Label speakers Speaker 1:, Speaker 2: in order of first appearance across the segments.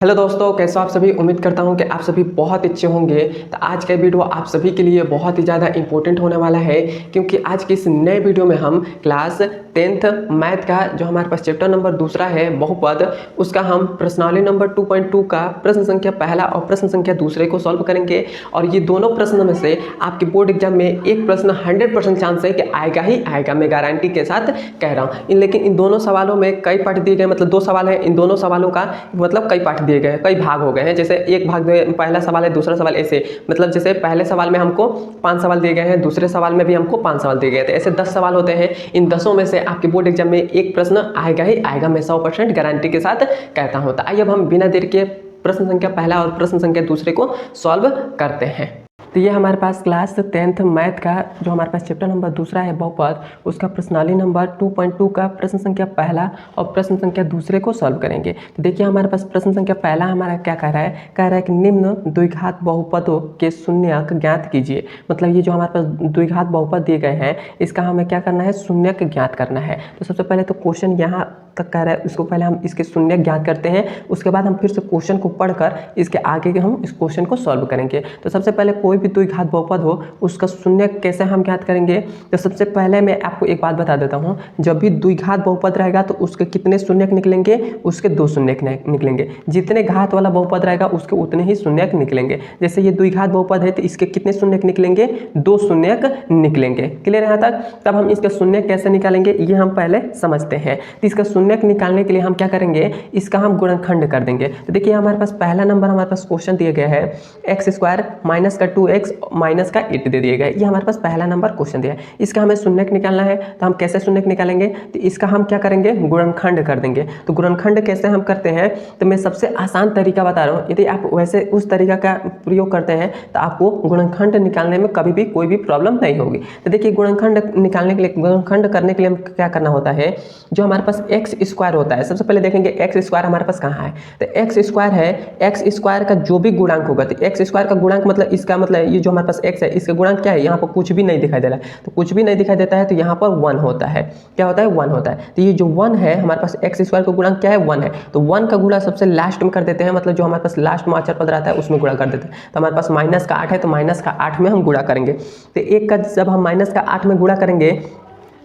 Speaker 1: Hello दोस्तों, कैसे हो आप सभी। उम्मीद करता हूं कि आप सभी बहुत अच्छे होंगे। तो आज का वीडियो आप सभी के लिए बहुत ही ज़्यादा इंपॉर्टेंट होने वाला है, क्योंकि आज की इस नए वीडियो में हम क्लास 10th मैथ का जो हमारे पास चैप्टर नंबर दूसरा है बहुपद, उसका हम प्रश्नावली नंबर 2.2 का प्रश्न संख्या पहला और प्रश्न संख्या दूसरे को सॉल्व करेंगे। और ये दोनों प्रश्न में से आपके बोर्ड एग्जाम में एक प्रश्न 100% चांस है कि आएगा ही आएगा, मैं गारंटी के साथ कह रहा हूँ। लेकिन इन दोनों सवालों में कई पार्ट दिए गए, मतलब 2 सवाल है, इन दोनों सवालों का मतलब कई पार्ट दिए गए, कई भाग हो गए हैं। जैसे एक भाग में पहला सवाल है, दूसरा सवाल ऐसे, मतलब जैसे पहले सवाल में हमको 5 सवाल दिए गए हैं, दूसरे सवाल में भी हमको 5 सवाल दिए गए थे। ऐसे 10 सवाल होते हैं। इन 10 में से आपके बोर्ड एग्जाम में एक प्रश्न आएगा ही आएगा, मैं 100% गारंटी के साथ कहता हूँ। तो आइए अब हम बिना देर के प्रश्न संख्या पहला और प्रश्न संख्या दूसरे को सॉल्व करते हैं। तो ये हमारे पास क्लास 10th मैथ का जो हमारे पास चैप्टर नंबर दूसरा है बहुपद, उसका प्रश्नावली नंबर 2.2 का प्रश्न संख्या पहला और प्रश्न संख्या दूसरे को सॉल्व करेंगे। तो देखिए हमारे पास प्रश्न संख्या पहला हमारा क्या कह रहा है, कि निम्न द्विघात बहुपदों के शून्यक ज्ञात कीजिए। मतलब ये जो हमारे पास द्विघात बहुपद दिए गए हैं, इसका हमें क्या करना है, शून्यक ज्ञात करना है। तो सबसे पहले तो क्वेश्चन यहाँ तक कह रहा है, उसको पहले हम इसके शून्य ज्ञात करते हैं, उसके बाद हम फिर से क्वेश्चन को पढ़कर इसके आगे के हम इस क्वेश्चन को सॉल्व करेंगे। तो सबसे पहले कोई भी द्विघात बहुपद हो उसका शून्य कैसे हम ज्ञात करेंगे। तो सबसे पहले मैं आपको एक बात बता देता हूँ, जब भी द्विघात बहुपद रहेगा तो उसके कितने शून्यक निकलेंगे, उसके 2 शून्यक निकलेंगे। जितने घात वाला बहुपद रहेगा उसके उतने ही शून्यक निकलेंगे। जैसे ये द्विघात बहुपद है तो इसके कितने शून्यक निकलेंगे, 2 शून्यक निकलेंगे। क्लियर है यहाँ तक। तब हम इसका शून्यक कैसे निकालेंगे ये हम पहले समझते हैं। तो इसका शून्यक निकालने के लिए हम क्या करेंगे, इसका हम गुणनखंड कर देंगे। तो देखिए हमारे पास पहला नंबर हमारे पास क्वेश्चन दिया गया है, x² माइनस का 2x माइनस का 8 दे दिया गया है। ये हमारे पास पहला नंबर क्वेश्चन दिया है। इसका हमें शून्यक निकालना है। तो हम कैसे शून्यक निकालेंगे, तो इसका हम क्या करेंगे, गुणनखंड कर देंगे। तो गुणनखंड कैसे हम करते हैं, तो मैं सबसे आसान तरीका बता रहा हूँ। यदि आप वैसे उस तरीका का प्रयोग करते हैं तो आपको गुणनखंड निकालने में कभी भी कोई भी प्रॉब्लम नहीं होगी। तो देखिए गुणनखंड निकालने के लिए, गुणनखंड करने के लिए हम क्या करना होता है, जो हमारे पास x² होता है, सबसे पहले देखेंगे x² हमारे पास कहाँ है। तो x² है, x² का जो भी गुणांक होगा, तो x² का गुणांक मतलब इसका मतलब ये जो हमारे पास x है, इसका गुणांक क्या है, यहाँ पर कुछ भी नहीं दिखाई दे रहा है। तो कुछ भी नहीं दिखाई देता है तो यहाँ पर 1 होता है। क्या होता है, 1 होता है। तो ये जो 1 है हमारे पास, x² का गुणांक क्या है, 1 है। तो 1 का गुणा सबसे लास्ट में कर देते हैं, मतलब जो हमारे पास लास्ट में अचर पद रहता है उसमें गुणा कर देते हैं। तो हमारे पास माइनस का 8 है, तो माइनस का 8 में हम गुणा करेंगे। तो एक का जब हम माइनस का 8 में गुणा करेंगे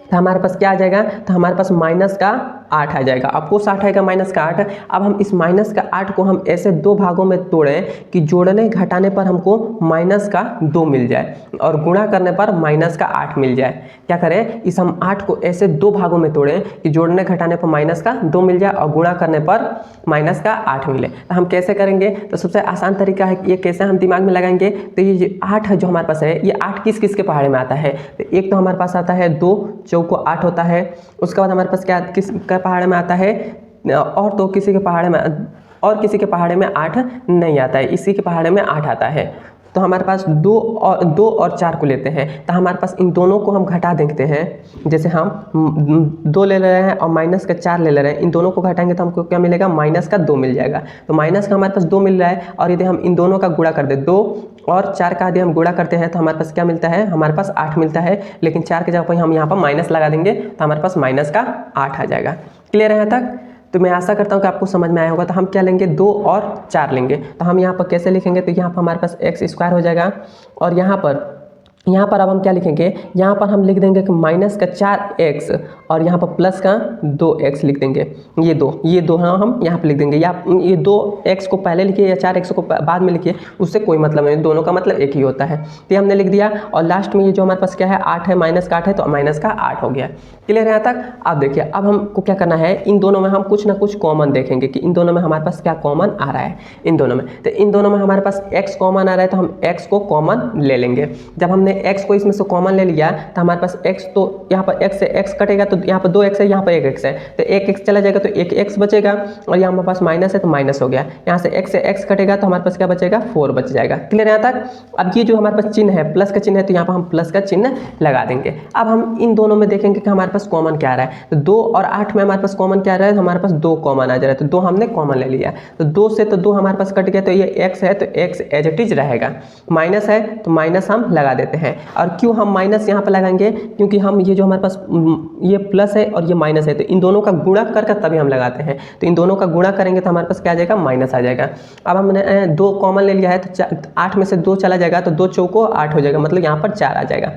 Speaker 1: तो हमारे पास क्या आ जाएगा, तो हमारे पास माइनस का 8 आ जाएगा। आपको 8 आएगा माइनस का 8। अब हम इस माइनस का 8 को हम ऐसे 2 भागों में तोड़ें कि जोड़ने घटाने पर हमको माइनस का 2 मिल जाए और गुणा करने पर माइनस का 8 मिल जाए। क्या करें, इस हम 8 को ऐसे 2 भागों में तोड़ें कि जोड़ने घटाने पर माइनस का 2 मिल जाए और गुणा करने पर माइनस का 8 मिले। तो हम कैसे करेंगे, तो सबसे आसान तरीका है कि ये कैसे हम दिमाग में लगाएंगे। तो ये 8 है जो हमारे पास है, ये 8 किस किस के पहाड़े में आता है, तो एक तो हमारे पास आता है 2 चौको 8 होता है। उसके बाद हमारे पास क्या किस का पहाड़े में आता है, और तो किसी के पहाड़े में, और किसी के पहाड़े में 8 नहीं आता है, इसी के पहाड़े में 8 आता है। तो हमारे पास 2 और 4 को लेते हैं, तो हमारे पास इन दोनों को हम घटा देखते हैं। जैसे हम 2 ले रहे हैं और माइनस का 4 ले रहे हैं, इन दोनों को घटाएंगे तो हमको क्या मिलेगा, माइनस का 2 मिल जाएगा। तो माइनस का हमारे पास 2 मिल रहा है, और यदि हम इन दोनों का गुणा कर दे, 2 और 4 का यदि हम गुणा करते हैं तो हमारे पास क्या मिलता है, हमारे पास 8 मिलता है। लेकिन 4 के जगह पर हम यहाँ पर माइनस लगा देंगे तो हमारे पास माइनस का 8 आ जाएगा। क्लियर है यहाँ तक। तो मैं आशा करता हूँ कि आपको समझ में आया होगा। तो हम क्या लेंगे, 2 और 4 लेंगे। तो हम यहाँ पर कैसे लिखेंगे, तो यहाँ पर हमारे पास x² हो जाएगा, और यहाँ पर अब हम क्या लिखेंगे, यहाँ पर हम लिख देंगे कि माइनस का 4x और यहाँ पर प्लस का 2x लिख देंगे। ये दो हम यहाँ पर लिख देंगे, या ये 2x को पहले लिखिए या 4x को बाद में लिखिए, उससे कोई मतलब नहीं, दोनों का मतलब एक ही होता है। तो ये हमने लिख दिया, और लास्ट में ये जो हमारे पास क्या है, 8 है, माइनस का 8 है, तो माइनस का 8 हो गया। क्लियर है यहाँ तक। अब देखिए अब हमको क्या करना है, इन दोनों में हम कुछ ना कुछ कॉमन देखेंगे कि इन दोनों में हमारे पास क्या कॉमन आ रहा है। इन दोनों में, तो इन दोनों में हमारे पास x कॉमन आ रहा है, तो हम x को कॉमन ले लेंगे। जब हमने x को इसमें से कॉमन ले लिया तो हमारे पास x, तो यहाँ पर x से x कटेगा, तो यहाँ पर 2x है, यहाँ पर 1x है, तो 1x चला जाएगा तो 1x बचेगा, और यहाँ हमारे पास माइनस है तो माइनस हो गया। यहाँ से x कटेगा तो हमारे पास क्या बचेगा, 4 बच जाएगा। क्लियर यहाँ तक। अब ये जो हमारे पास चिन्ह है, प्लस का चिन्ह है, तो यहाँ पर हम प्लस का चिन्ह लगा देंगे। अब हम इन दोनों में देखेंगे कि हमारे पास कॉमन क्या आ रहा है। तो 2 और 8 में हमारे पास कॉमन क्या आ रहा है, हमारे पास 2 कॉमन आ जा रहा है, तो 2 हमने कॉमन ले लिया। तो 2 से तो 2 हमारे पास कट गया, तो ये x है तो x एज इट इज रहेगा। माइनस है तो माइनस हम लगा देते हैं। हैं। और क्यों हम माइनस यहाँ पर लगाएंगे, क्योंकि हम ये जो हमारे पास ये प्लस है और ये माइनस है, तो इन दोनों का गुणा कर तभी हम लगाते हैं। तो इन दोनों का गुणा करेंगे तो हमारे पास क्या आ जाएगा, माइनस आ जाएगा। अब हमने 2 कॉमन ले लिया है तो 8 में से 2 चला जाएगा तो 2 चौको 8 हो जाएगा, मतलब यहाँ पर 4 आ जाएगा।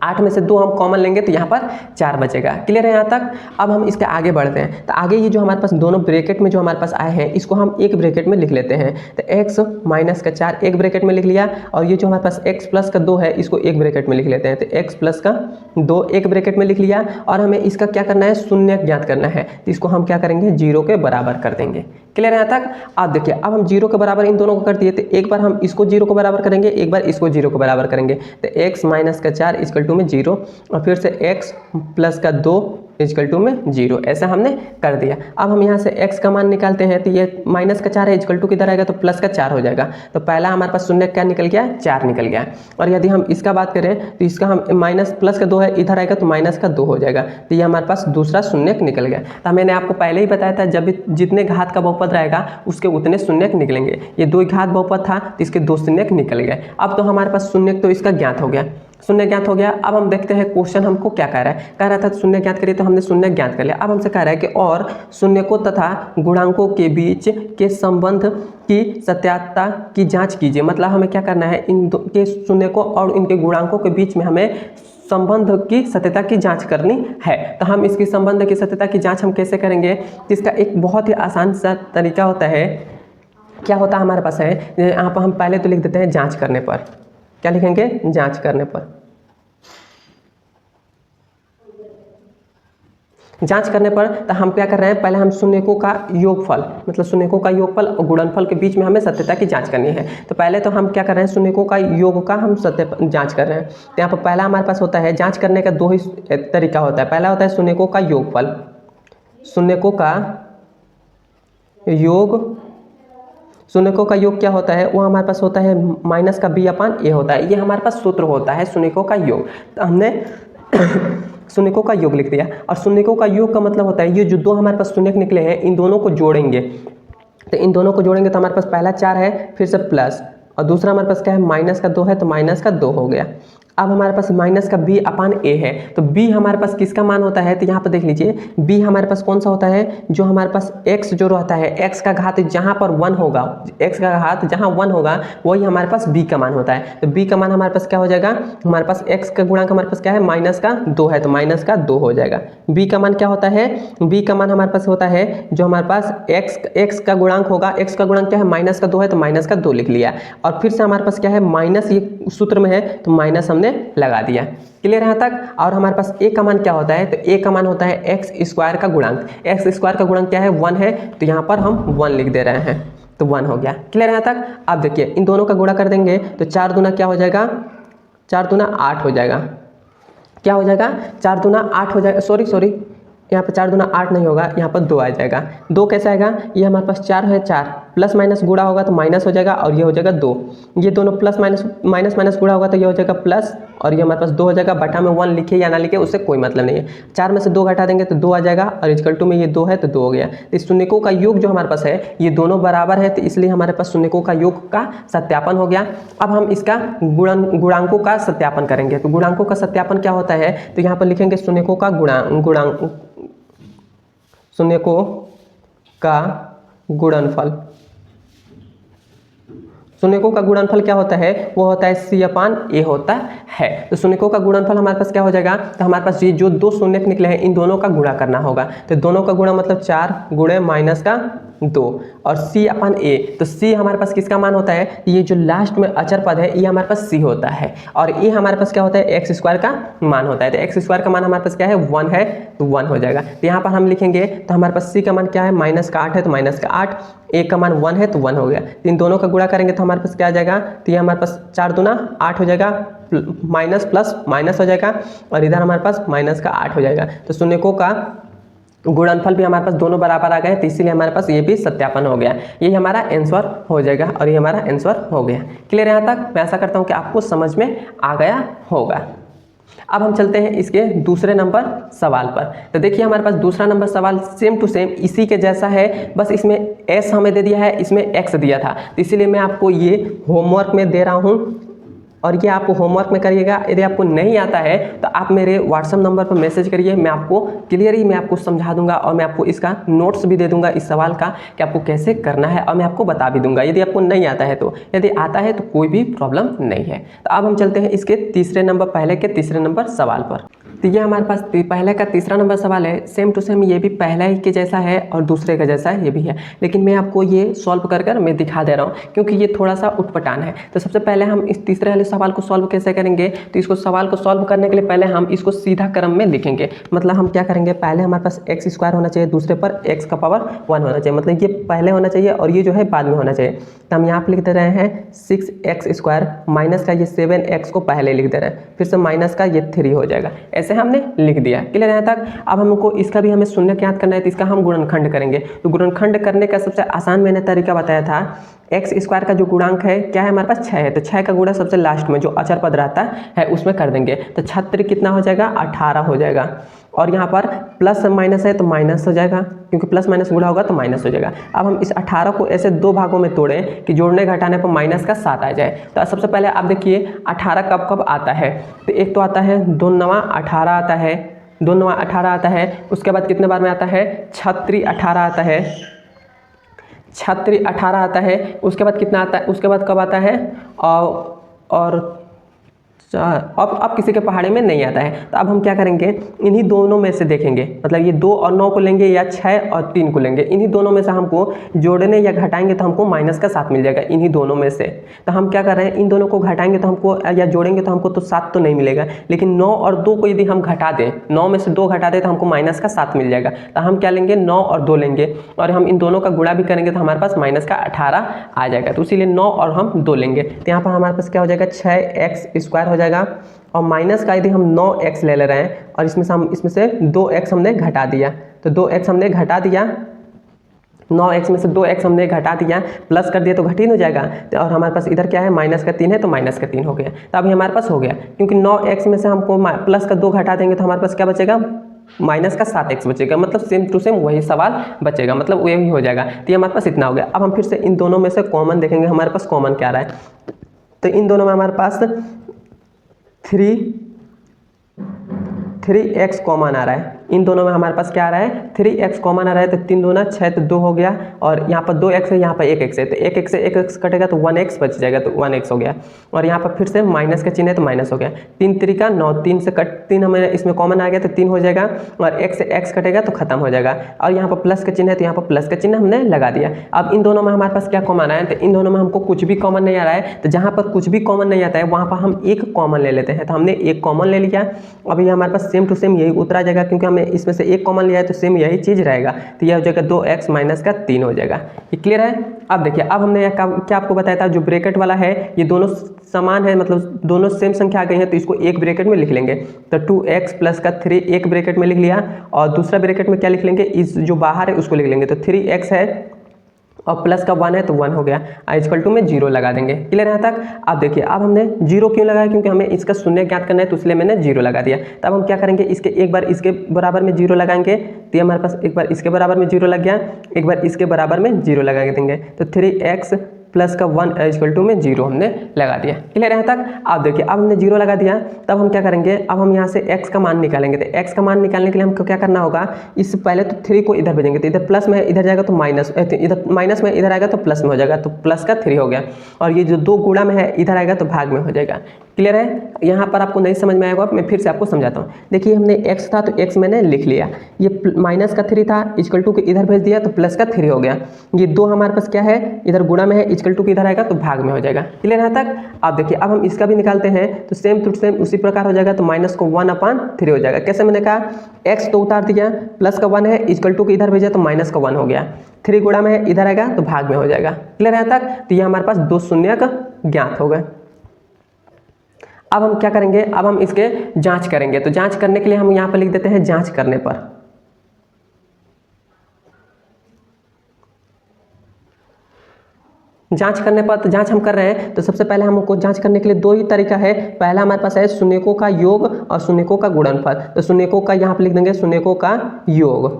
Speaker 1: 8 में से 2 हम कॉमन लेंगे तो यहाँ पर 4 बचेगा। क्लियर है यहाँ तक। अब हम इसके आगे बढ़ते हैं। तो आगे ये जो हमारे पास दोनों ब्रैकेट में जो हमारे पास आए हैं, इसको हम एक ब्रैकेट में लिख लेते हैं। तो x माइनस का 4 एक ब्रैकेट में लिख लिया, और ये जो हमारे पास x प्लस का 2 है इसको एक ब्रैकेट में लिख लेते हैं। तो x प्लस का 2 एक ब्रैकेट में लिख लिया, और हमें इसका क्या करना है, शून्य ज्ञात करना है। तो इसको हम क्या करेंगे, 0 के बराबर कर देंगे। क्लियर है यहाँ तक। अब देखिए, अब हम 0 के बराबर इन दोनों को कर दिए, तो एक बार हम इसको 0 को बराबर करेंगे, एक बार इसको 0 को बराबर करेंगे। तो x माइनस का 4 इक्वल टू में 0, और फिर से x प्लस का 2 इक्वल टू में 0, ऐसा हमने कर दिया। अब हम यहाँ से x का मान निकालते हैं। तो ये माइनस का 4 है, इक्वल टू किधर आएगा, तो प्लस का 4 हो जाएगा। तो पहला हमारे पास शून्य क्या निकल गया, 4 निकल गया। और यदि हम इसका बात करें तो इसका हम माइनस प्लस का 2 है, इधर आएगा तो माइनस का 2 हो जाएगा। तो ये हमारे पास दूसरा शून्य निकल गया। तो मैंने आपको पहले ही बताया था, जब जितने घात का बहुपद रहेगा उसके उतने शून्य निकलेंगे। ये 2 घात बहुपद था तो इसके 2 शून्य निकल गए। अब तो हमारे पास शून्य तो इसका ज्ञात हो गया, शून्य ज्ञात हो गया। अब हम देखते हैं क्वेश्चन हमको क्या कह रहा है। कह रहा था शून्य ज्ञात करिए, तो हमने शून्य ज्ञात कर लिया। अब हमसे कह रहा है कि और शून्यकों तथा गुणांकों के बीच के संबंध की सत्यता की जांच कीजिए। मतलब हमें क्या करना है, इन के शून्यकों और इनके गुणांकों के बीच में हमें संबंध की सत्यता की जांच करनी है। तो हम इसकी संबंध की सत्यता की जांच हम कैसे करेंगे, इसका एक बहुत ही आसान सा तरीका होता है। क्या होता है हमारे पास है, यहाँ पर हम पहले तो लिख देते हैं जांच करने पर। क्या लिखेंगे, जांच करने पर। जांच करने पर तो हम क्या कर रहे हैं, पहले हम शून्यकों का योगफल, मतलब शून्यकों का योगफल और गुणनफल के बीच में हमें सत्यता की जांच करनी है। तो पहले तो हम क्या कर रहे हैं, शून्यकों का योग का हम जांच कर रहे हैं। तो यहाँ पर पहला हमारे पास होता है, जांच करने का 2 ही तरीका होता है। पहला होता है शून्यकों का योगफल, शून्यकों का योग। शून्यकों का योग क्या होता है, वो हमारे पास होता है माइनस का b/a होता है। ये हमारे पास सूत्र होता है शून्यकों का योग। तो हमने शून्यकों का योग लिख दिया। और शून्यकों का योग का मतलब होता है, ये जो 2 हमारे पास शून्य निकले हैं, इन दोनों को जोड़ेंगे। तो इन दोनों को जोड़ेंगे तो हमारे पास पहला 4 है, फिर से प्लस, और दूसरा हमारे पास क्या है, माइनस का 2 है, तो माइनस का 2 हो गया। अब हमारे पास माइनस का b/a है। तो b हमारे पास किसका मान होता है, तो यहाँ पर देख लीजिए, b हमारे पास कौन सा होता है, जो हमारे पास x जो रहता है, x का घात जहाँ पर 1 होगा, x का घात जहाँ 1 होगा वही हमारे पास b का मान होता है। तो b का मान हमारे पास क्या हो जाएगा, हमारे पास x का गुणांक हमारे पास क्या है, माइनस का 2 है, तो माइनस का 2 हो जाएगा। b का मान क्या होता है, b का मान हमारे पास होता है जो हमारे पास x का गुणांक होगा, x का गुणांक क्या है, माइनस का 2 है, तो माइनस का 2 लिख लिया। और फिर से हमारे पास क्या है, माइनस, ये सूत्र में है तो माइनस हमने लगा दिया। क्लियर यहाँ तक। और हमारे पास a का मान क्या होता है, तो a का मान होता है x स्क्वायर का गुणांक। x स्क्वायर का गुणांक क्या है, 1 है, तो यहाँ पर हम 1 लिख दे रहे हैं, तो 1 हो गया। क्लियर यहाँ तक। अब देखिए, इन दोनों का गुणा कर देंगे तो 4 दूना क्या हो जाएगा, 4 दूना 8 हो जाएगा। क्या हो जाएगा, 4 दूना 8 हो जाएगा। सॉरी, यहाँ पर 4 दूना 8 नहीं होगा, यहाँ पर 2 आ जाएगा। 2 कैसे आएगा, ये हमारे पास 4 है, 4 प्लस माइनस गुणा होगा तो माइनस हो जाएगा, और ये हो जाएगा 2। ये दोनों प्लस माइनस गुणा होगा तो ये हो जाएगा प्लस, और ये हमारे पास 2 हो जाएगा। बटा में 1 लिखे या ना लिखे उससे कोई मतलब नहीं है। 4 में से 2 घटा देंगे तो 2 आ जाएगा, और इक्वल टू में ये 2 है तो 2 हो गया। तो इस शून्यकों का योग जो हमारे पास है, ये दोनों बराबर है, तो इसलिए हमारे पास शून्यकों का योग का सत्यापन हो गया। अब हम इसका गुणांकों का सत्यापन करेंगे। तो गुणांकों का सत्यापन क्या होता है, तो यहाँ पर लिखेंगे शून्यकों का शून्यकों का गुणनफल। शून्यकों का गुणनफल क्या होता है, वो होता है c/a होता है। तो शून्यकों का गुणनफल हमारे पास क्या हो जाएगा, तो हमारे पास ये जो 2 शून्य निकले हैं, इन दोनों का गुणा करना होगा। तो दोनों का गुणा मतलब 4 गुणे माइनस का 2, और c/a। तो c हमारे पास किसका मान होता है, ये जो लास्ट में अचर पद है ये हमारे पास c होता है, और ये हमारे पास क्या होता है, x स्क्वायर का मान होता है। तो x स्क्वायर का मान हमारे पास क्या है, 1 है, तो 1 हो जाएगा। तो यहाँ पर हम लिखेंगे तो हमारे पास c का मान क्या है, माइनस का 8 है, तो माइनस का 8, a का मान 1 है तो 1 हो गया। तो इन दोनों का गुणा करेंगे तो हमारे पास क्या आ जाएगा, तो ये हमारे पास 4 दूना 8 हो जाएगा, माइनस प्लस माइनस हो जाएगा, और इधर हमारे पास माइनस का 8 हो जाएगा। तो शून्यकों का गुणनफल भी हमारे पास दोनों बराबर आ गए, तो इसीलिए हमारे पास ये भी सत्यापन हो गया। ये हमारा आंसर हो जाएगा, और ये हमारा आंसर हो गया। क्लियर यहाँ तक। मैं आशा करता हूँ कि आपको समझ में आ गया होगा। अब हम चलते हैं इसके दूसरे नंबर सवाल पर। तो देखिए, हमारे पास दूसरा नंबर सवाल सेम टू सेम इसी के जैसा है, बस इसमें s हमें दे दिया है, इसमें x दिया था। तो इसीलिए मैं आपको ये होमवर्क में दे रहा हूँ, और ये आप होमवर्क में करिएगा। यदि आपको नहीं आता है तो आप मेरे व्हाट्सअप नंबर पर मैसेज करिए, मैं आपको क्लियरली मैं आपको समझा दूंगा और मैं आपको इसका नोट्स भी दे दूंगा इस सवाल का कि आपको कैसे करना है, और मैं आपको बता भी दूंगा यदि आपको नहीं आता है तो। यदि आता है तो कोई भी प्रॉब्लम नहीं है। तो अब हम चलते हैं इसके पहले के तीसरे नंबर सवाल पर। तो ये हमारे पास पहले का तीसरा नंबर सवाल है। सेम टू सेम ये भी पहला ही के जैसा है और दूसरे का जैसा ये भी है, लेकिन मैं आपको ये सॉल्व कर मैं दिखा दे रहा हूँ क्योंकि ये थोड़ा सा उटपटांग है। तो सबसे पहले हम इस तीसरे वाले सवाल को सॉल्व कैसे करेंगे, तो इसको सवाल को सॉल्व करने के लिए पहले हम इसको सीधा क्रम में लिखेंगे। मतलब हम क्या करेंगे, पहले हमारे पास एक्स स्क्वायर होना चाहिए, दूसरे पर एक्स का पावर 1 होना चाहिए, मतलब ये पहले होना चाहिए और ये जो है बाद में होना चाहिए। तो हम यहाँ पर लिख दे रहे हैं 6x² माइनस का ये 7x को पहले लिख दे रहे हैं, फिर से माइनस का ये 3 हो जाएगा। ऐसे हमने लिख दिया। क्लियर है तक। अब हमको इसका भी हमें शून्य याद करना है, तो इसका हम गुणनखंड करेंगे। तो गुणनखंड करने का सबसे आसान मैंने तरीका बताया था, एक्स स्क्वायर का जो गुणांक है क्या है हमारे पास 6 है, तो 6 का गुणा सबसे लास्ट में जो अचर पद रहता है उसमें कर देंगे। तो 6 कितना हो जाएगा, 18 हो जाएगा। और यहाँ पर प्लस माइनस है तो माइनस हो जाएगा, क्योंकि प्लस माइनस गुणा होगा तो माइनस हो जाएगा। अब हम इस 18 को ऐसे 2 भागों में तोड़ें कि जोड़ने घटाने पर माइनस का 7 आ जाए। तो सबसे पहले आप देखिए 18 कब कब आता है, तो एक तो आता है 2 9 18 आता है, 2 9 18 आता है। उसके बाद कितने बार में आता है, 6 18 आता है, 6 18 आता है। उसके बाद कितना आता है, उसके बाद कब आता है, और अब किसी के पहाड़े में नहीं आता है। तो अब हम क्या करेंगे, इन्हीं दोनों में से देखेंगे, मतलब ये 2 और 9 को लेंगे या 6 और 3 को लेंगे, इन्हीं दोनों में से हमको जोड़ने या घटाएंगे तो हमको माइनस का 7 मिल जाएगा इन्हीं दोनों में से। तो हम क्या कर रहे हैं, इन दोनों को घटाएंगे तो हमको या जोड़ेंगे तो हमको तो 7 तो नहीं मिलेगा, लेकिन 9 और 2 को यदि हम घटा दें, 9 में से 2 घटा दें तो हमको माइनस का 7 मिल जाएगा। तो हम क्या लेंगे, 9 और 2 लेंगे, और हम इन दोनों का गुणा भी करेंगे तो हमारे पास माइनस का 18 आ जाएगा। तो इसीलिए 9 और हम 2 लेंगे। तो यहाँ पर हमारे पास क्या हो जाएगा, 6x² हो जाएगा, और माइनस का यदि हम 9x ले रहे हैं और इसमें से 2x हमने घटा दिया, तो 2x हमने घटा दिया, 9x में से 2x हमने घटा दिया, प्लस कर दिया तो घट ही हो जाएगा। और हमारे पास इधर क्या है, माइनस का 3 है, तो माइनस का 3 हो गया। तो अभी हमारे पास हो गया, क्योंकि 9x में से हमको प्लस का 2 घटा देंगे तो हमारे पास क्या बचेगा, माइनस का 7x बचेगा। मतलब सेम टू सेम वही सवाल बचेगा, मतलब वही हो जाएगा। तो ये हमारे पास इतना हो गया। अब हम फिर से इन दोनों में से कॉमन देखेंगे, हमारे पास कॉमन क्या रहा है। तो इन दोनों में हमारे पास 3x कॉमन आ रहा है, इन दोनों में हमारे पास क्या आ रहा है, 3x कॉमन आ रहा है। तो 3 दूना 6 तो 2 हो गया, और यहाँ पर 2x है, यहाँ पर 1x है, तो 1x से 1x कटेगा तो 1x बच जाएगा, तो 1x हो गया। और यहाँ पर फिर से माइनस का चिन्ह है तो माइनस हो गया। 3 3 9, 3 से 3 हमें इसमें कॉमन आ गया तो 3 हो जाएगा, और x से x कटेगा तो खत्म हो जाएगा। और यहाँ पर प्लस का चिन्ह है तो यहाँ पर प्लस का चिन्ह हमने लगा दिया। अब इन दोनों में हमारे पास क्या कॉमन आया है, तो इन दोनों में हमको कुछ भी कॉमन नहीं आ रहा है। तो जहाँ पर कुछ भी कॉमन नहीं आता है वहाँ पर हम एक कॉमन ले लेते हैं। तो हमने एक कॉमन ले लिया। अभी हमारे पास सेम टू सेम यही उतरा जाएगा, क्योंकि हमें इसमें से एक कॉमन लिया है तो सेम यही चीज रहेगा। तो यह हो जाएगा 2x माइनस का 3 हो जाएगा। ये क्लियर है। अब देखिए, अब हमने क्या आपको बताया था, जो ब्रैकेट वाला है ये दोनों समान है, मतलब दोनों सेम संख्या आ गई है, तो इसको एक ब्रैकेट में लिख लेंगे। तो 2x प्लस का 3 एक ब्रैकेट में लिख लिया, और दूसरा ब्रैकेट में क्या लिख लेंगे, इस जो बाहर है उसको लिख लेंगे। तो 3x है और प्लस का 1 है तो 1 हो गया, इक्वल टू में 0 लगा देंगे। क्लियर है तक। अब देखिए, अब हमने 0 क्यों लगाया, क्योंकि हमें इसका शून्य ज्ञात करना है, तो इसलिए मैंने 0 लगा दिया। तब हम क्या करेंगे, इसके एक बार इसके बराबर में 0 लगाएंगे, तो हमारे पास एक बार इसके बराबर में 0 लग गया, एक बार इसके बराबर में 0 लगा देंगे। तो 3x प्लस का 1 इक्वल टू में 0 हमने लगा दिया। क्लियर है तक। अब देखिए, अब हमने 0 लगा दिया, तब हम क्या करेंगे, अब हम यहाँ से x का मान निकालेंगे। तो x का मान निकालने के लिए हमको क्या करना होगा, इससे पहले तो 3 को इधर भेजेंगे, तो इधर प्लस में इधर जाएगा तो माइनस, इधर माइनस में इधर आएगा तो प्लस में हो जाएगा, तो प्लस का 3 हो गया। और ये जो 2 गुणा में है इधर आएगा तो भाग में हो जाएगा। क्लियर है। यहाँ पर आपको नहीं समझ में आएगा, मैं फिर से आपको समझाता हूँ। देखिए, हमने x था तो x मैंने लिख लिया, ये माइनस का 3 था, इक्वल टू के इधर भेज दिया तो प्लस का 3 हो गया। ये 2 हमारे पास क्या है, इधर गुणा में है, इक्वल टू के इधर आएगा तो भाग में हो जाएगा। क्लियर है तक। अब देखिए, अब हम इसका भी निकालते हैं, तो सेम टू सेम उसी प्रकार हो जाएगा। तो माइनस को 1/3 हो जाएगा। कैसे, मैंने कहा x तो उतार दिया, प्लस का 1 है, इक्वल टू के इधर भेजा तो माइनस का 1 हो गया, 3 गुणा में है इधर आएगा तो भाग में हो जाएगा। क्लियर है तक। तो ये हमारे पास 2 शून्य का ज्ञात हो गए। अब हम क्या करेंगे, अब हम इसके जांच करेंगे। तो जांच करने के लिए हम यहाँ पर लिख देते हैं जांच करने पर। जांच करने पर, तो जांच हम कर रहे हैं, तो सबसे पहले हमको जांच करने के लिए 2 ही तरीका है। पहला हमारे पास है शून्यकों का योग और शून्यकों का गुणनफल। तो शून्यकों का यहाँ पर लिख देंगे शून्यकों का योग।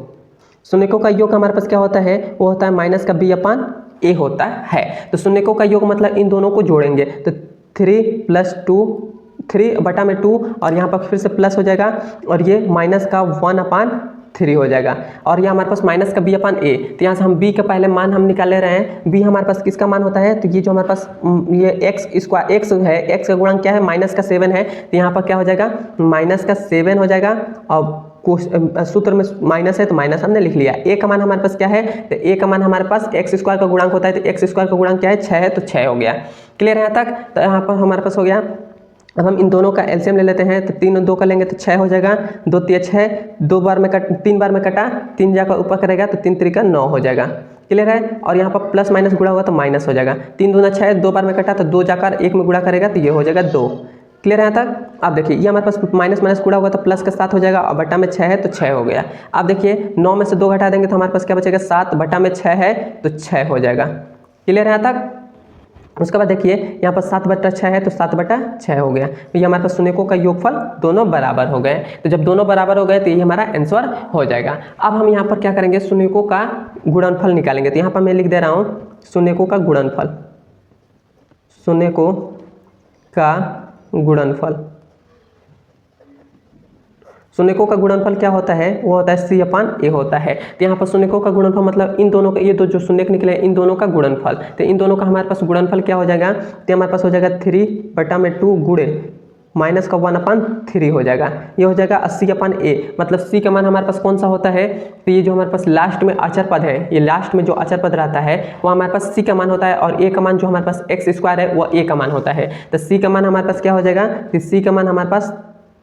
Speaker 1: शून्यकों का योग हमारे पास क्या होता है, वो होता है माइनस का b/a होता है। तो शून्यकों का योग मतलब इन दोनों को जोड़ेंगे, तो 3 + 2, 3/2 और यहाँ पर फिर से प्लस हो जाएगा और ये माइनस का 1/3 हो जाएगा और ये हमारे पास माइनस का b/a। तो यहाँ से हम b का पहले मान हम निकाल ले रहे हैं। b हमारे पास किसका मान होता है, तो ये जो हमारे पास ये x है, x का गुणांक क्या है, -7 है। तो यहाँ पर क्या हो जाएगा, -7 हो जाएगा और सूत्र में माइनस है तो माइनस हमने लिख लिया। a का मान हमारे पास क्या है, तो a का मान हमारे पास x² का गुणांक होता है, तो x² का गुणांक क्या है, 6 है, तो 6 हो गया। क्लियर है यहाँ तक। तो यहाँ पर हमारे पास हो गया। अब हम इन दोनों का एलसीएम ले लेते हैं, तो 3 और 2 का लेंगे तो 6 हो जाएगा, 2 × 3 = 6, 3 बार में कटा, 3 जाकर ऊपर करेगा तो 3 × 3 = 9 हो जाएगा। क्लियर है। और यहाँ पर प्लस माइनस गुणा होगा तो माइनस हो जाएगा, 3 दूना 6, 2 बार में कटा तो 2 जाकर 1 में गुणा करेगा तो ये हो जाएगा 2। क्लियर है यहाँ तक। अब देखिए ये हमारे पास माइनस माइनस गुणा होगा तो प्लस के साथ हो जाएगा और बटा में 6 है तो 6 हो गया। अब देखिए 9 में से 2 घटा देंगे तो हमारे पास क्या बचेगा, 7 बटा में 6 है तो 6 हो जाएगा। क्लियर है यहाँ तक। उसके बाद देखिए यहाँ पर 7/6 है तो 7/6 हो गया। तो ये हमारे पास शून्यकों का योगफल दोनों बराबर हो गए। तो जब दोनों बराबर हो गए तो ये हमारा आंसर हो जाएगा। अब हम यहाँ पर क्या करेंगे, शून्यकों का गुणनफल निकालेंगे। तो यहाँ पर मैं लिख दे रहा हूँ शून्यकों का गुणनफल, शून्यकों का गुणनफल। शून्यकों का गुणनफल क्या होता है, वो होता है C/A होता है। तो यहाँ पर शून्यकों का गुणनफल मतलब इन दोनों का, ये दो जो शून्यक निकले इन दोनों का गुणनफल। तो इन दोनों का हमारे पास गुणनफल क्या हो जाएगा, तो हमारे पास हो जाएगा 3/2 गुणे माइनस का 1/3 हो जाएगा। ये हो जाएगा 80/A। मतलब C का मान हमारे पास कौन सा होता है, तो ये जो हमारे पास लास्ट में अचर पद है, ये लास्ट में जो अचर पद रहता है वो हमारे पास C का मान होता है और A का मान जो हमारे पास x² है वो A का मान होता है। तो C का मान हमारे पास क्या हो जाएगा, तो C का मान हमारे पास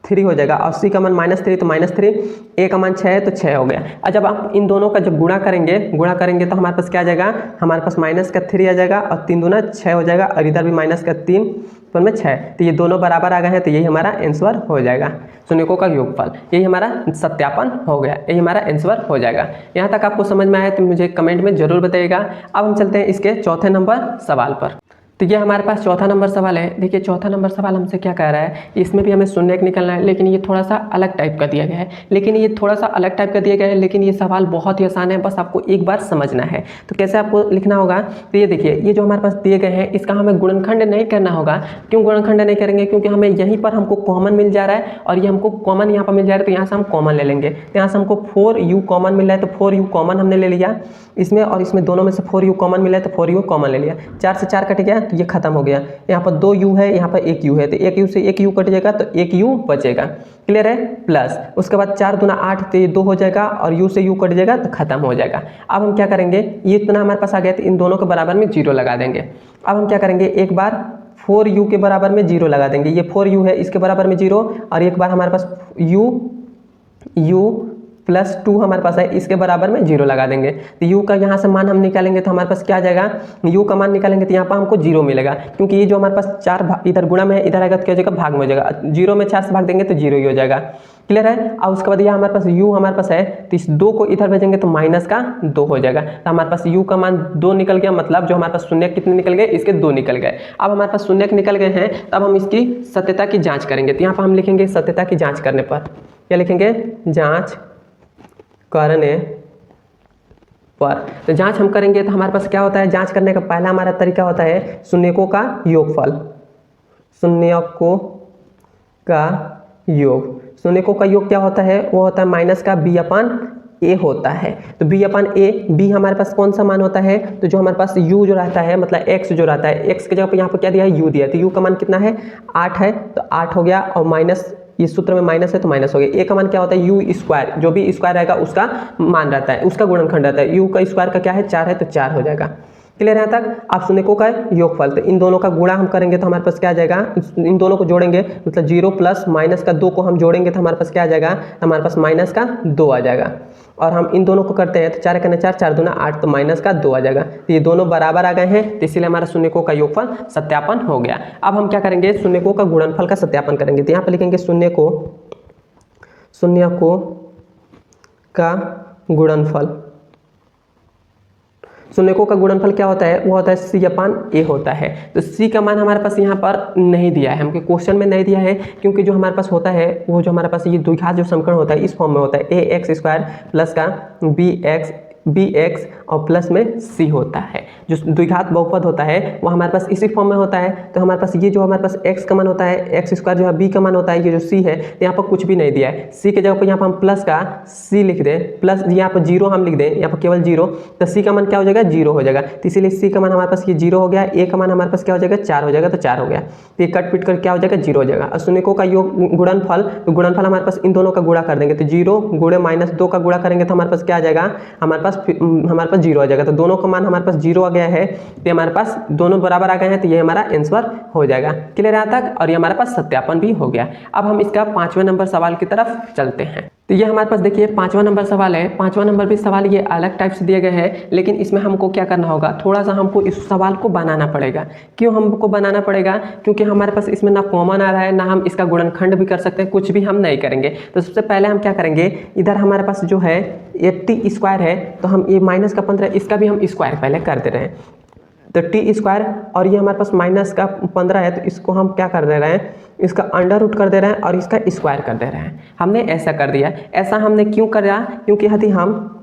Speaker 1: 3 हो जाएगा और C का मान -3 तो -3, A का मान 6 है तो 6 हो गया। और जब आप इन दोनों का जब गुणा करेंगे तो हमारे पास क्या आ जाएगा, हमारे पास -3 आ जाएगा और 3 दूना 6 हो जाएगा और इधर भी -3 पर में 6। तो ये दोनों बराबर आ गए हैं, तो यही हमारा आंसर हो जाएगा, शून्यकों का योगफल। यही हमारा सत्यापन हो गया, यही हमारा आंसर हो जाएगा। यहाँ तक आपको समझ में आया तो मुझे कमेंट में जरूर बताइएगा। अब हम चलते हैं इसके चौथे नंबर सवाल पर। तो ये हमारे पास चौथा नंबर सवाल है। देखिए चौथा नंबर सवाल हमसे क्या कह रहा है, इसमें भी हमें शून्यक निकलना है, लेकिन ये थोड़ा सा अलग टाइप का दिया गया है। लेकिन ये सवाल बहुत ही आसान है, बस आपको एक बार समझना है। तो कैसे आपको लिखना होगा, तो ये देखिए ये जो हमारे पास दिए गए हैं इसका हमें गुणनखंड नहीं करना होगा। क्यों गुणनखंड नहीं करेंगे, क्योंकि हमें यहीं पर हमको कॉमन मिल जा रहा है और ये हमको कॉमन यहाँ पर मिल जा रहा है, तो यहाँ से हम कॉमन ले लेंगे। तो यहाँ से हमको 4u कॉमन मिल रहा है तो 4u कॉमन हमने ले लिया इसमें, और इसमें दोनों में से 4u कॉमन मिला है तो 4u कॉमन ले लिया। 4 से 4 कट गया तो ये खत्म हो गया। यहाँ पर 2u है, यहाँ पर 1u है, तो 1u से 1u कट जाएगा तो 1u बचेगा। क्लियर है। प्लस उसके बाद 4 दूना 8 तो ये 2 हो जाएगा और u से u कट जाएगा तो खत्म हो जाएगा। अब हम क्या करेंगे, ये इतना हमारे पास आ गया तो इन दोनों के बराबर में 0 लगा देंगे। अब हम क्या करेंगे, एक बार 4u के बराबर में 0 लगा देंगे। ये 4u है, इसके बराबर में 0, और एक बार हमारे पास u प्लस 2 हमारे पास है, इसके बराबर में 0 लगा देंगे। तो u का यहाँ से मान हम निकालेंगे तो हमारे पास क्या आ जाएगा, u का मान निकालेंगे तो यहाँ पर हमको 0 मिलेगा, क्योंकि ये जो हमारे पास 4 इधर गुणा में है, इधर आएगा तो क्या हो जाएगा, भाग में हो जाएगा। 0 में 4 से भाग देंगे तो 0 ही हो जाएगा। क्लियर है। और उसके बाद यह हमारे पास u हमारे पास है, तो इस 2 को इधर भेजेंगे तो -2 हो जाएगा। तो हमारे पास u का मान 2 निकल गया, मतलब जो हमारे पास शून्य कितने निकल गए, इसके 2 निकल गए। अब हमारे पास शून्य निकल गए हैं, तब हम इसकी सत्यता की जाँच करेंगे। तो यहाँ पर हम लिखेंगे सत्यता की जाँच करने पर क्या लिखेंगे, जाँच करने पर। तो जांच हम करेंगे तो हमारे पास क्या होता है, जांच करने का पहला हमारा तरीका होता है शून्यकों का योगफल। शून्यकों का योग, शून्यकों का योग क्या होता है, वो होता है माइनस का b/a होता है। तो b/a, b हमारे पास कौन सा मान होता है, तो जो हमारे पास u जो रहता है, मतलब x जो रहता है, x के जगह पर यहाँ पर क्या दिया है, u दिया है। तो u का मान कितना है, 8 है, तो 8 हो गया, और माइनस ये सूत्र में माइनस है तो माइनस हो गया। a का मान क्या होता है, u², जो भी स्क्वायर रहेगा उसका मान रहता है, उसका गुणनखंड रहता है। u का स्क्वायर का क्या है, 4 है, तो 4 हो जाएगा। क्लियर है यहाँ तक। आप शून्यकों का योगफल, तो इन दोनों का गुणा हम करेंगे तो हमारे पास क्या आ जाएगा, इन दोनों को जोड़ेंगे, मतलब 0 प्लस माइनस का 2 को हम जोड़ेंगे तो हमारे पास क्या आ जाएगा, हमारे पास -2 आ जाएगा। और हम इन दोनों को करते हैं तो 4 × 4 4 दूना 8, तो -2 आ जाएगा। तो ये दोनों बराबर आ गए हैं, तो इसीलिए हमारा शून्यकों का योगफल सत्यापन हो गया। अब हम क्या करेंगे, शून्यकों का गुणनफल का सत्यापन करेंगे। तो यहाँ पर लिखेंगे शून्यकों का गुणनफल। शून्यकों का गुणनफल क्या होता है, वो होता है C/A होता है। तो C का मान हमारे पास यहाँ पर नहीं दिया है, हमके क्वेश्चन में नहीं दिया है, क्योंकि जो हमारे पास होता है वो जो हमारे पास ये द्विघात जो समीकरण होता है इस फॉर्म में होता है, ax² प्लस का bx और प्लस में c होता है। जो द्विघात बहुपद होता है वो हमारे पास इसी फॉर्म में होता है। तो हमारे पास ये जो हमारे पास x का मान होता है, एक्स स्क्वायर जो है b का मान होता है, ये जो c है तो यहाँ पर कुछ भी नहीं दिया है। c के जगह पर यहाँ पर हम प्लस का c लिख दें, प्लस यहाँ पर 0 हम लिख दें, यहाँ पर केवल 0, तो c का मान क्या हो जाएगा 0 हो जाएगा। तो इसीलिए c का मान हमारे पास ये 0 हो गया, a का मान हमारे पास क्या हो जाएगा 4 हो जाएगा, तो 4 हो गया। तो ये कट पिट कर क्या हो जाएगा 0 हो जाएगा। और शून्यकों का योग गुणनफल, तो गुणनफल हमारे पास इन दोनों का गुणा कर देंगे, तो 0 गुणे -2 का गुणा करेंगे तो हमारे पास क्या आ जाएगा, हमारे पास 0 आ जाएगा। तो दोनों का मान हमारे पास 0 आ गया है, तो हमारे पास दोनों बराबर आ गए हैं, तो ये हमारा आंसर हो जाएगा। क्लियर है यहाँ तक? और ये हमारे पास सत्यापन भी हो गया। अब हम इसका 5वें नंबर सवाल की तरफ चलते हैं। तो ये हमारे पास देखिए 5वां नंबर सवाल है। 5वां नंबर भी सवाल ये अलग टाइप से दिए गए हैं, लेकिन इसमें हमको क्या करना होगा, थोड़ा सा हमको इस सवाल को बनाना पड़ेगा। क्यों हमको बनाना पड़ेगा? क्योंकि हमारे पास इसमें ना कॉमन आ रहा है, ना हम इसका गुणनखंड भी कर सकते हैं, कुछ भी हम नहीं करेंगे। तो सबसे पहले हम क्या करेंगे, इधर हमारे पास जो है 80 स्क्वायर है, तो हम ये माइनस का 15 इसका भी हम स्क्वायर पहले कर दे रहे हैं। तो टी स्क्वायर और ये हमारे पास माइनस का 15 है, तो इसको हम क्या कर दे रहे हैं, इसका अंडर रूट कर दे रहे हैं और इसका स्क्वायर कर दे रहे हैं। हमने ऐसा कर दिया। ऐसा हमने क्यों करा? क्योंकि यदि हम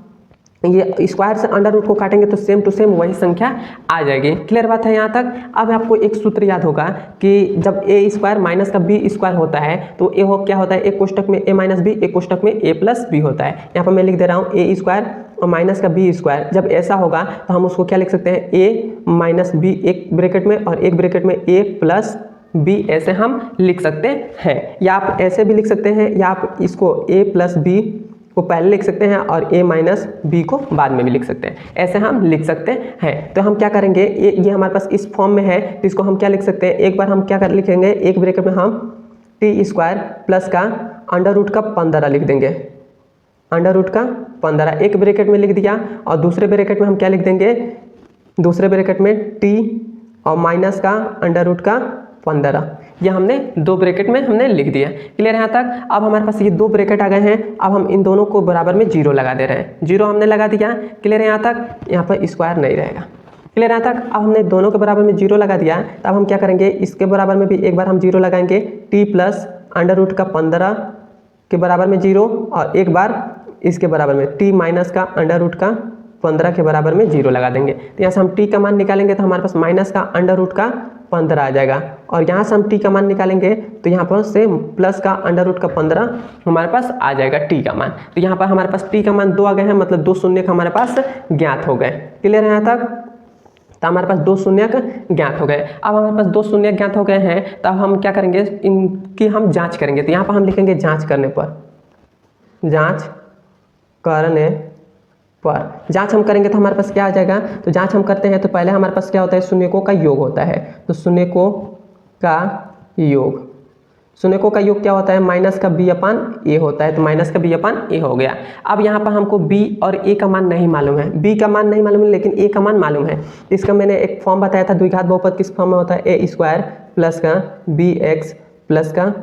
Speaker 1: ये स्क्वायर से अंडर रूट को काटेंगे तो सेम टू सेम वही संख्या आ जाएगी। क्लियर बात है यहाँ तक? अब आपको एक सूत्र याद होगा कि जब ए स्क्वायर माइनस का बी स्क्वायर होता है तो ए हो क्या होता है, एक कोष्टक में ए माइनस बी, एक कोष्टक में ए प्लस बी होता है। यहाँ पर मैं लिख दे रहा हूँ ए स्क्वायर और माइनस का बी स्क्वायर। जब ऐसा होगा तो हम उसको क्या लिख सकते हैं, ए माइनस बी एक ब्रैकेट में और एक ब्रैकेट में ए प्लस बी, ऐसे हम लिख सकते हैं। या आप ऐसे भी लिख सकते हैं, या आप इसको ए प्लस बी को पहले लिख सकते हैं और a माइनस बी को बाद में भी लिख सकते हैं, ऐसे हम लिख सकते हैं। तो हम क्या करेंगे, ये हमारे पास इस फॉर्म में है, तो इसको हम क्या लिख सकते हैं, एक बार हम क्या कर लिखेंगे, एक ब्रैकेट में हम टी स्क्वायर प्लस का अंडर रूट का 15 लिख देंगे, अंडर रूट का 15 एक ब्रैकेट में लिख दिया। और दूसरे ब्रैकेट में हम क्या लिख देंगे, दूसरे ब्रैकेट में टी और माइनस का अंडर रूट का 15, ये हमने दो ब्रैकेट में हमने लिख दिया। क्लियर है यहाँ तक? अब हमारे पास ये दो ब्रैकेट आ गए हैं। अब हम इन दोनों को बराबर में 0 लगा दे रहे हैं, 0 हमने लगा दिया। क्लियर है यहाँ तक? यहाँ पर स्क्वायर नहीं रहेगा। क्लियर है यहाँ तक? अब हमने दोनों के बराबर में 0 लगा दिया, तो अब हम क्या करेंगे, इसके बराबर में भी एक बार हम 0 लगाएंगे, टी प्लस अंडर रूट का 15 के बराबर में 0, और एक बार इसके बराबर में टी माइनस का अंडर रूट का 15 के बराबर में 0 लगा देंगे। तो यहाँ से हम टी का मान निकालेंगे तो हमारे पास माइनस का अंडर रूट का 15 आ जाएगा, और यहाँ से हम टी का मान निकालेंगे तो यहाँ पर से प्लस का अंडर रूट का 15 हमारे पास आ जाएगा टी का मान। तो यहाँ पर हमारे पास टी का मान 2 आ गए हैं, मतलब 2 शून्य का हमारे पास ज्ञात हो गए। क्लियर है यहाँ तक? तो हमारे पास 2 शून्य ज्ञात हो गए। अब हमारे पास 2 शून्य ज्ञात हो गए हैं, तो अब हम क्या करेंगे, इनकी हम जाँच करेंगे। तो यहाँ पर हम लिखेंगे जाँच करने पर, जाँच करने पर जांच हम करेंगे तो हमारे पास क्या आ जाएगा, तो जांच हम करते हैं तो पहले हमारे पास क्या होता है, शून्यकों का योग होता है। तो शून्यकों का योग, शून्यकों का योग क्या होता है, माइनस का बी अपान ए होता है। तो माइनस का बी अपान ए हो गया। अब यहाँ पर हमको बी और ए का मान नहीं मालूम है, बी का मान नहीं मालूम है लेकिन ए का मान मालूम है। इसका मैंने एक फॉर्म बताया था, द्विघात बहुपद किस फॉर्म में होता है, ए स्क्वायर प्लस का बी एक्स प्लस का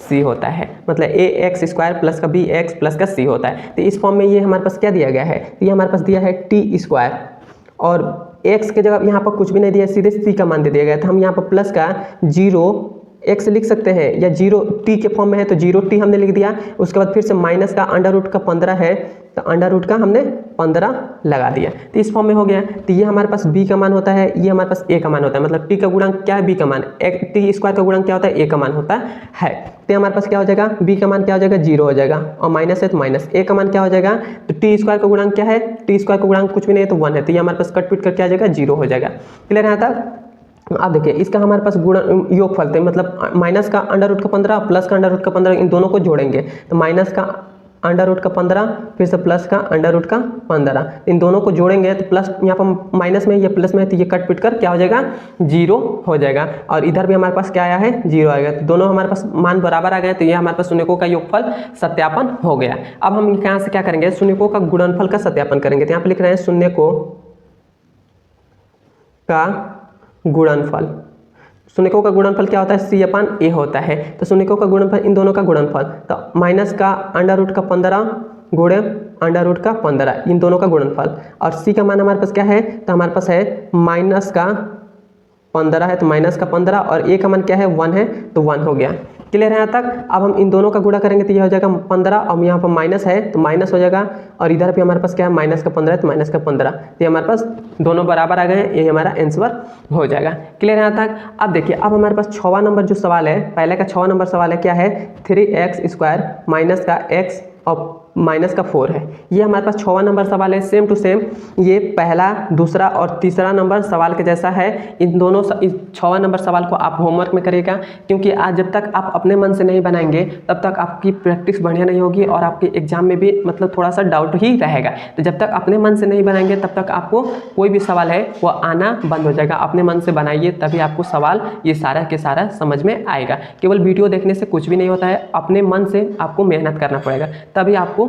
Speaker 1: सी होता है, मतलब ए एक्स स्क्वायर प्लस का बी एक्स प्लस का सी होता है। तो इस फॉर्म में ये हमारे पास क्या दिया गया है, ये हमारे पास दिया है टी स्क्वायर, और एक्स के जगह यहाँ पर कुछ भी नहीं दिया, सीधे सी का मान दे दिया गया। तो हम यहाँ पर प्लस का 0 एक्स लिख सकते हैं, या 0 टी के फॉर्म में है तो 0 टी हमने लिख दिया। उसके बाद फिर से माइनस का अंडर रूट का 15 है, तो अंडर रूट का हमने 15 लगा दिया। तो इस फॉर्म में हो गया। तो ये हमारे पास b का मान होता है, ये हमारे पास a का मान होता है, मतलब t का गुणांक क्या है, b का मान, टी स्क्वायर का गुणांक क्या होता है, a का मान होता है। तो हमारे पास क्या हो जाएगा, b का मान क्या हो जाएगा, 0 हो जाएगा, और माइनस है तो माइनस, a का मान क्या हो जाएगा, तो टी स्क्वायर का गुणांक क्या है, टी स्क्वायर का गुणांक कुछ भी नहीं है तो 1 है, तो ये हमारे पास कट पिट कर क्या आ जाएगा, 0 हो जाएगा। क्लियर है यहाँ तक? अब देखिए इसका हमारे पास गुण योगफल थे, मतलब माइनस का अंडर रूट का 15 प्लस का अंडर रूट का 15, इन दोनों को जोड़ेंगे तो माइनस का अंडर रूट का 15 फिर से प्लस का अंडर रूट का 15, इन दोनों को जोड़ेंगे तो प्लस यहाँ पर माइनस में, ये प्लस में है तो ये कट पिट कर क्या हो जाएगा, 0 हो जाएगा। और इधर भी हमारे पास क्या आया है, 0 आएगा। तो दोनों हमारे पास मान बराबर आ गए, तो ये हमारे पास शून्यकों का योगफल सत्यापन हो गया। अब हम यहाँ से क्या करेंगे, शून्यकों का गुणनफल का सत्यापन करेंगे। तो यहाँ पर लिख रहे हैं शून्यकों का गुणनफल, शून्यकों का गुणनफल क्या होता है, सी अपान ए होता है। तो शून्यकों का गुणनफल, इन दोनों का गुणनफल, तो माइनस का अंडर रूट का 15 गुणे अंडर रूट का 15, इन दोनों का गुणनफल। और सी का मान हमारे पास क्या है, तो हमारे पास है माइनस का 15 है, तो माइनस का 15, और ए का मान क्या है, 1 है, तो 1 हो गया। क्लियर है यहाँ तक। अब हम इन दोनों का गुणा करेंगे तो ये हो जाएगा 15 और यहाँ पर माइनस है तो माइनस हो जाएगा, और इधर भी हमारे पास क्या है माइनस का 15 है तो माइनस का 15, तो हमारे पास दोनों बराबर आ गए हैं, ये हमारा आंसर हो जाएगा। क्लियर है यहाँ तक। अब देखिए अब हमारे पास 6वां नंबर जो सवाल है, पहले का 6वां नंबर सवाल है क्या है, 3x² माइनस का x और माइनस का 4 है। ये हमारे पास 6वां नंबर सवाल है, सेम टू सेम ये पहला, दूसरा और तीसरा नंबर सवाल के जैसा है। इन दोनों 6वां नंबर सवाल को आप होमवर्क में करिएगा, क्योंकि आज जब तक आप अपने मन से नहीं बनाएंगे तब तक आपकी प्रैक्टिस बढ़िया नहीं होगी और आपके एग्जाम में भी मतलब थोड़ा सा डाउट ही रहेगा। तो जब तक अपने मन से नहीं बनाएंगे तब तक आपको कोई भी सवाल है वो आना बंद हो जाएगा। अपने मन से बनाइए तभी आपको सवाल ये सारा के सारा समझ में आएगा। केवल वीडियो देखने से कुछ भी नहीं होता है, अपने मन से आपको मेहनत करना पड़ेगा तभी आपको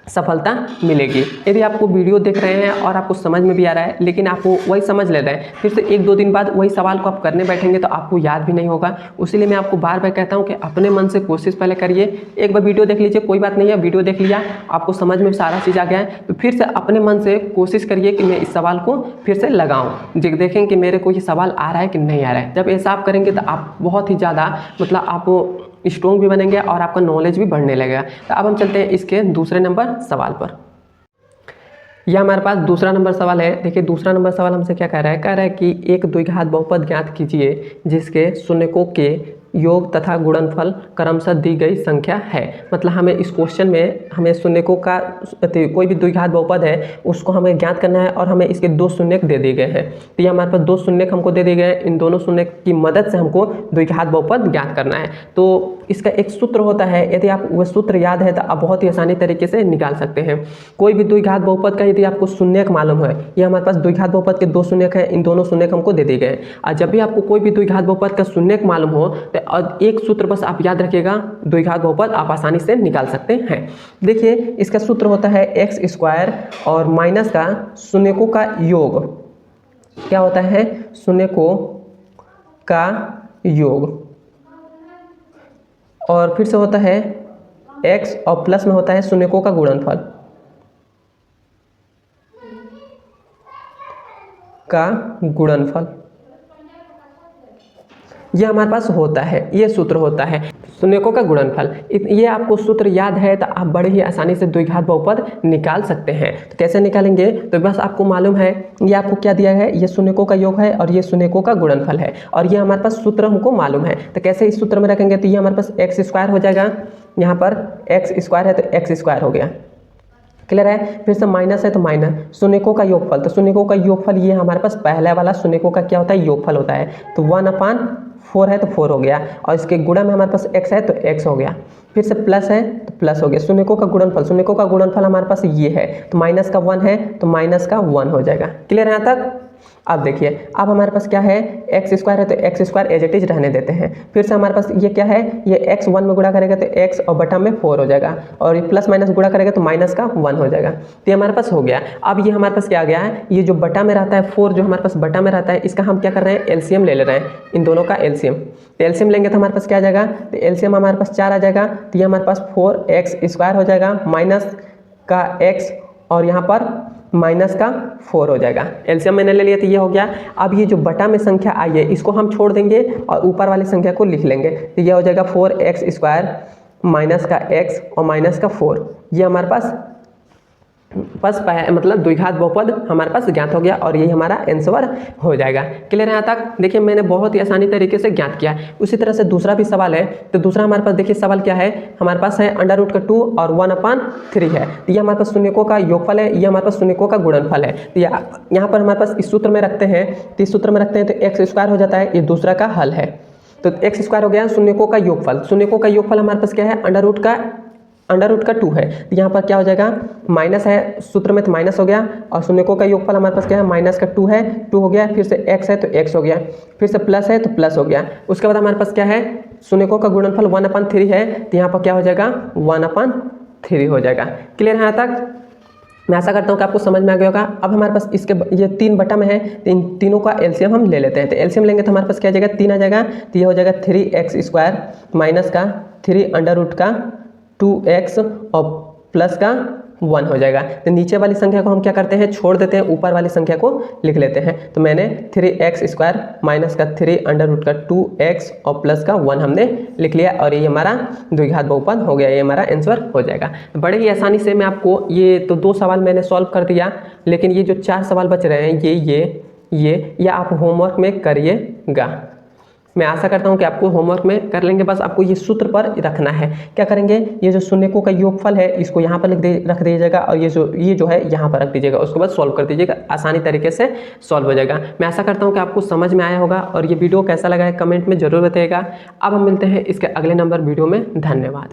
Speaker 1: सफलता मिलेगी। यदि आपको वीडियो देख रहे हैं और आपको समझ में भी आ रहा है लेकिन आपको वही समझ ले रहे हैं, फिर से 1-2 दिन बाद वही सवाल को आप करने बैठेंगे तो आपको याद भी नहीं होगा। उसीलिए मैं आपको बार बार कहता हूं कि अपने मन से कोशिश पहले करिए। एक बार वीडियो देख लीजिए, कोई बात नहीं है, वीडियो देख लिया आपको समझ में सारा चीज़ आ गया है तो फिर से अपने मन से कोशिश करिए कि मैं इस सवाल को फिर से लगाऊँ, देखें कि मेरे को ये सवाल आ रहा है कि नहीं आ रहा है। जब ऐसा आप करेंगे तो आप बहुत ही ज़्यादा मतलब आप स्ट्रॉन्ग भी बनेंगे और आपका नॉलेज भी बढ़ने लगेगा। तो अब हम चलते हैं इसके दूसरे नंबर सवाल पर। यह हमारे पास दूसरा नंबर सवाल है। देखिए दूसरा नंबर सवाल हमसे क्या कह रहा है कि एक द्विघात बहुपद ज्ञात कीजिए जिसके शून्यकों के योग तथा गुणनफल क्रमशः दी गई संख्या है। मतलब हमें इस क्वेश्चन में हमें शून्यकों का कोई भी द्विघात बहुपद है उसको हमें ज्ञात करना है और हमें इसके 2 शून्यक दे दिए गए हैं। तो ये हमारे पास 2 शून्यक हमको दे दिए गए हैं, इन दोनों शून्यक की मदद से हमको द्विघात बहुपद ज्ञात करना है। तो इसका एक सूत्र होता है, यदि आप वह सूत्र याद है तो आप बहुत ही आसानी तरीके से निकाल सकते हैं। कोई भी द्विघात बहुपद का यदि आपको शून्यक मालूम है, ये हमारे पास द्विघात बहुपद के 2 शून्यक हैं, इन दोनों शून्यक हमको दे दिए गए हैं। और जब भी आपको कोई भी द्विघात बहुपद का शून्यक मालूम हो तो एक सूत्र बस आप याद रखिएगा, द्विघात बहुपद आप आसानी से निकाल सकते हैं। देखिए इसका सूत्र होता है x² और माइनस का शून्यकों का योग। क्या होता है? शून्यकों का योग, और फिर से होता है x और प्लस में होता है शून्यकों का गुणनफल यह हमारे पास होता है, ये सूत्र होता है शून्यकों का गुणनफल। ये आपको सूत्र याद है तो आप बड़े ही आसानी से द्विघात बहुपद निकाल सकते हैं। तो कैसे निकालेंगे? तो बस आपको मालूम है ये आपको क्या दिया है, ये शून्यकों का योग है और ये शून्यकों का गुणनफल है, और ये हमारे पास सूत्र हमको मालूम है। तो कैसे इस सूत्र में रखेंगे? तो ये हमारे पास x² हो जाएगा, यहाँ पर x² है तो x² हो गया। क्लियर है? फिर से माइनस है तो माइनस शून्यकों का योगफल, तो शून्यकों का योगफल ये हमारे पास पहला वाला शून्यकों का क्या होता है? योगफल होता है। तो 1/4 है तो 4 हो गया, और इसके गुणा में हमारे पास x है तो x हो गया। फिर से प्लस है तो प्लस हो गया। शून्यकों का गुणनफल हमारे पास ये है, तो माइनस का 1 है तो माइनस का 1 हो जाएगा। क्लियर है यहाँ तक? अब देखिए अब हमारे पास क्या है, x² है तो x² एज इट इज रहने देते हैं। फिर से हमारे पास ये क्या है, ये x 1 में गुणा करेगा तो x और बटा में 4 हो जाएगा, और ये प्लस माइनस गुणा करेगा तो माइनस का 1 हो जाएगा। तो ये हमारे पास हो गया। अब ये हमारे पास क्या आ गया है, ये जो बटा में रहता है 4 जो हमारे पास बटा में रहता है, इसका हम क्या कर रहे हैं, एलसीएम ले रहे हैं, इन दोनों का एलसीएम। तो एलसीएम लेंगे तो हमारे पास क्या आ जाएगा, तो एलसीएम हमारे पास 4 आ जाएगा। तो ये हमारे पास 4x² हो जाएगा माइनस का x और यहाँ पर माइनस का 4 हो जाएगा। एलसीएम मैंने ले लिया तो ये हो गया। अब ये जो बटा में संख्या आई है इसको हम छोड़ देंगे और ऊपर वाली संख्या को लिख लेंगे, तो ये हो जाएगा 4x² माइनस का x और माइनस का 4। ये हमारे पास मतलब द्विघात बहुपद हमारे पास ज्ञात हो गया और यही हमारा आंसर हो जाएगा। क्लियर है यहाँ तक? देखिए मैंने बहुत ही आसानी तरीके से ज्ञात किया। उसी तरह से दूसरा भी सवाल है, तो दूसरा हमारे पास देखिए सवाल क्या है, हमारे पास है √2 और 1/3 है। तो ये हमारे पास शून्यकों का योगफल है, ये हमारे पास शून्यकों का गुणनफल है। तो यहाँ पर हमारे पास इस सूत्र में रखते हैं, तो इस सूत्र में रखते हैं तो x² हो जाता है, ये दूसरा का हल है। तो x² हो गया शून्यकों का योगफल। शून्यकों का योगफल हमारे पास क्या है, √2 है। तो यहाँ पर क्या हो जाएगा, माइनस है सूत्र में तो माइनस हो गया, और शून्यकों का योगफल हमारे पास क्या है, माइनस का 2 है, 2 हो गया। फिर से x है तो x हो गया, फिर से प्लस है तो प्लस हो गया। उसके बाद हमारे पास क्या है, शून्यकों का गुणनफल 1/3 है, तो यहाँ पर क्या हो जाएगा, 1/3 हो जाएगा। क्लियर है यहाँ तक? मैं आशा करता हूँ कि आपको समझ में आ गया होगा। अब हमारे पास इसके ये 3 बटा में है, तो इन तीनों का एलसीएम हम ले लेते हैं। तो एलसीएम लेंगे तो हमारे पास क्या आ जाएगा, 3 आ जाएगा। तो ये हो जाएगा 3x² माइनस का 3 √2x और प्लस का 1 हो जाएगा। तो नीचे वाली संख्या को हम क्या करते हैं, छोड़ देते हैं, ऊपर वाली संख्या को लिख लेते हैं। तो मैंने 3x² माइनस का 3 अंडर रूट का 2x और प्लस का 1 हमने लिख लिया और ये हमारा द्विघात बहुपद हो गया, ये हमारा आंसर हो जाएगा। बड़े ही आसानी से मैं आपको ये तो 2 सवाल मैंने सॉल्व कर दिया, लेकिन ये जो 4 सवाल बच रहे हैं ये आप होमवर्क में करिएगा। मैं आशा करता हूं कि आपको होमवर्क में कर लेंगे। बस आपको ये सूत्र पर रखना है। क्या करेंगे, ये जो शून्यकों का योगफल है इसको यहाँ पर रख दीजिएगा और ये जो है यहाँ पर रख दीजिएगा, उसके बाद सॉल्व कर दीजिएगा, आसानी तरीके से सॉल्व हो जाएगा। मैं आशा करता हूँ कि आपको समझ में आया होगा और ये वीडियो कैसा लगा है कमेंट में जरूर बताइएगा। अब हम मिलते हैं इसके अगले नंबर वीडियो में। धन्यवाद।